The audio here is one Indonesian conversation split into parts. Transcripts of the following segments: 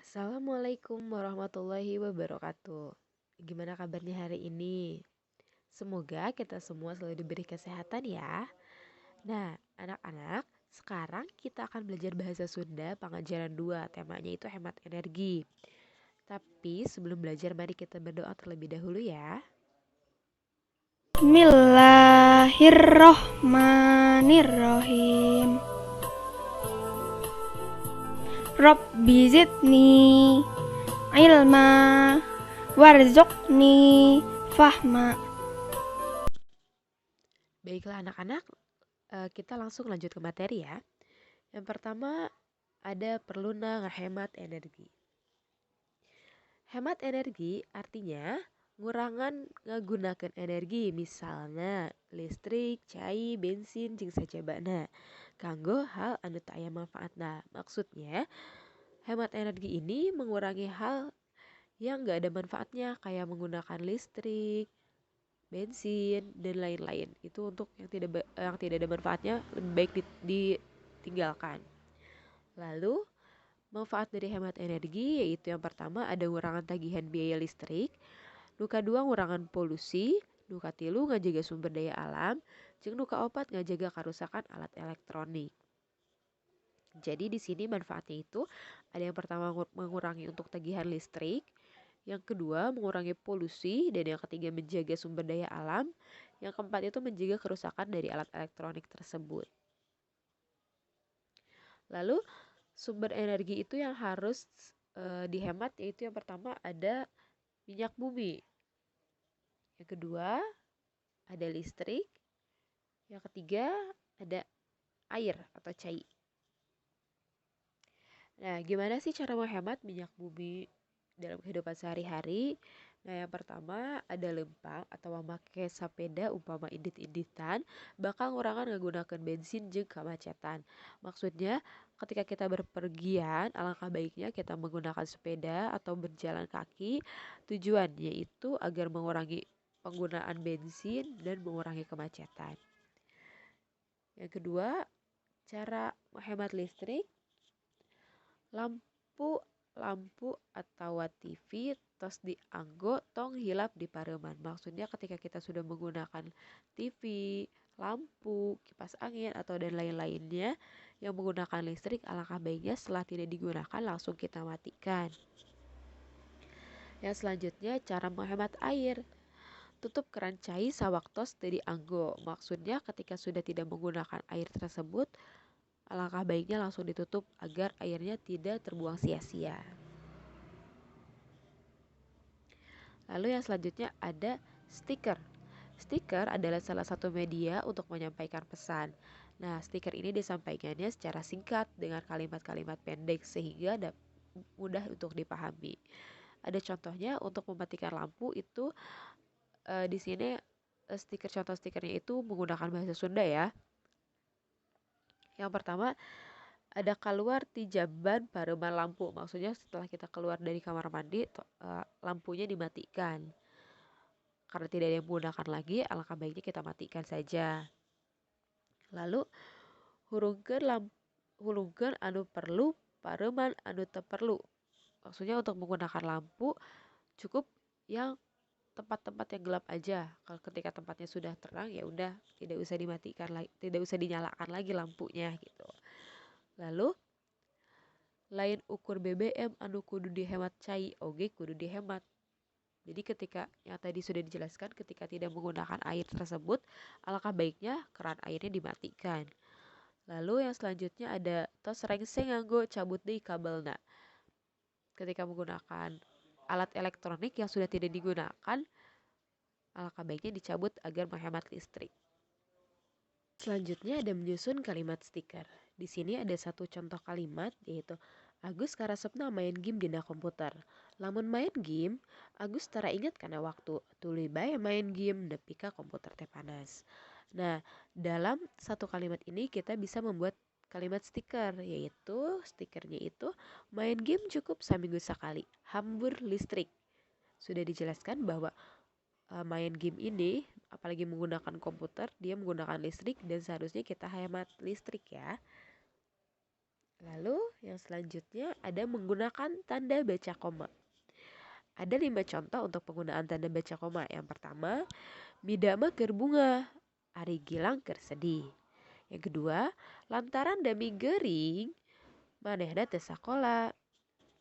Assalamualaikum warahmatullahi wabarakatuh. Gimana kabarnya hari ini? Semoga kita semua selalu diberi kesehatan ya. Nah, anak-anak, sekarang kita akan belajar bahasa Sunda pengajaran 2. Temanya itu hemat energi. Tapi sebelum belajar mari kita berdoa terlebih dahulu ya. Bismillahirrohmanirrohim. Rabbi zidni ilma warzuqni fahma. Baiklah anak-anak, kita langsung lanjut ke materi ya. Yang pertama ada perluna ngehemat energi. Hemat energi artinya ngurangan ngegunakan energi, misalnya listrik, cai, bensin, jeung sajabana kanggo hal anu teu aya manfaatna. Maksudnya, hemat energi ini mengurangi hal yang gak ada manfaatnya kayak menggunakan listrik, bensin dan lain-lain. Itu untuk yang tidak ada manfaatnya lebih baik ditinggalkan. Lalu manfaat dari hemat energi yaitu yang pertama ada ngurangan tagihan biaya listrik, nu kadua ngurangan polusi, nu katilu ngajaga sumber daya alam, jeung nu kaopat ngajaga karusakan alat elektronik. Jadi di sini manfaatnya itu ada yang pertama mengurangi untuk tagihan listrik, yang kedua mengurangi polusi, dan yang ketiga menjaga sumber daya alam, yang keempat itu menjaga kerusakan dari alat elektronik tersebut. Lalu sumber energi itu yang harus dihemat yaitu yang pertama ada minyak bumi, yang kedua ada listrik, yang ketiga ada air atau cai. Nah, gimana sih cara menghemat minyak bumi dalam kehidupan sehari-hari? Nah, yang pertama ada lempang atau memakai sepeda umpama indit-inditan bakal ngurangan menggunakan bensin jeung kemacetan. Maksudnya, ketika kita berpergian, alangkah baiknya kita menggunakan sepeda atau berjalan kaki. Tujuannya itu agar mengurangi penggunaan bensin dan mengurangi kemacetan. Yang kedua, cara menghemat listrik, lampu lampu atau TV tos dianggo tong hilap di pareman. Maksudnya ketika kita sudah menggunakan TV, lampu, kipas angin atau dan lain-lainnya yang menggunakan listrik, alangkah baiknya setelah tidak digunakan langsung kita matikan. Yang selanjutnya cara menghemat air. Tutup keran cai sawaktos teu dianggo. Maksudnya ketika sudah tidak menggunakan air tersebut, alangkah baiknya langsung ditutup agar airnya tidak terbuang sia-sia. Lalu yang selanjutnya ada stiker. Stiker adalah salah satu media untuk menyampaikan pesan. Nah, stiker ini disampaikannya secara singkat dengan kalimat-kalimat pendek sehingga mudah untuk dipahami. Ada contohnya untuk mematikan lampu itu di sini contoh stikernya itu menggunakan bahasa Sunda ya. Yang pertama ada keluar ti jamban pareman lampu. Maksudnya setelah kita keluar dari kamar mandi lampunya dimatikan. Karena tidak ada yang menggunakan lagi, alangkah baiknya kita matikan saja. Lalu hulungkeun anu perlu pareman anu teu perlu. Maksudnya untuk menggunakan lampu cukup yang tempat-tempat yang gelap aja. Kalau ketika tempatnya sudah terang ya udah tidak usah dimatikan lagi, tidak usah dinyalakan lagi lampunya gitu. Lalu lain ukur BBM anu kudu dihemat cai oge kudu dihemat. Jadi ketika yang tadi sudah dijelaskan ketika tidak menggunakan air tersebut, alangkah baiknya keran airnya dimatikan. Lalu yang selanjutnya ada tos rengseng nganggo cabut deui kabelna. Ketika menggunakan alat elektronik yang sudah tidak digunakan, alangkah baiknya dicabut agar menghemat listrik. Selanjutnya ada menyusun kalimat stiker. Di sini ada satu contoh kalimat yaitu Agus karasepna main game dina komputer. Lamun main game, Agus tara ingat karena waktu. Tuluy bae main game nepi ka komputer teh panas. Nah, dalam satu kalimat ini kita bisa membuat kalimat stiker, yaitu stikernya itu main game cukup seminggu sekali. Hambur listrik. Sudah dijelaskan bahwa main game ini apalagi menggunakan komputer dia menggunakan listrik dan seharusnya kita hemat listrik ya. Lalu yang selanjutnya ada menggunakan tanda baca koma. Ada 5 contoh untuk penggunaan tanda baca koma. Yang pertama, midama keur bunga, ari gilang keur sedih. Yang kedua, lantaran dami gering, manehna teu sakola.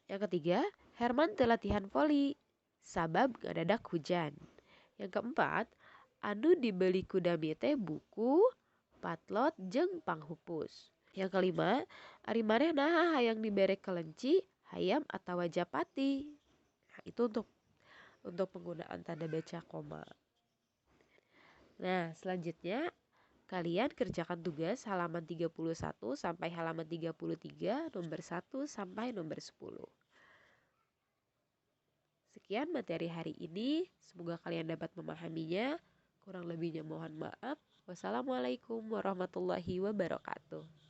Yang ketiga, Herman teu latihan voli, sabab ngadadak hujan. Yang keempat, anu dibeli ku dami teh buku, patlot, jeung panghupus. Yang kelima, ari manehna hayang dibere kelenci, hayam atawa japati. Nah, itu untuk penggunaan tanda baca koma. Nah, selanjutnya kalian kerjakan tugas halaman 31 sampai halaman 33, nomor 1 sampai nomor 10. Sekian materi hari ini, semoga kalian dapat memahaminya. Kurang lebihnya mohon maaf. Wassalamualaikum warahmatullahi wabarakatuh.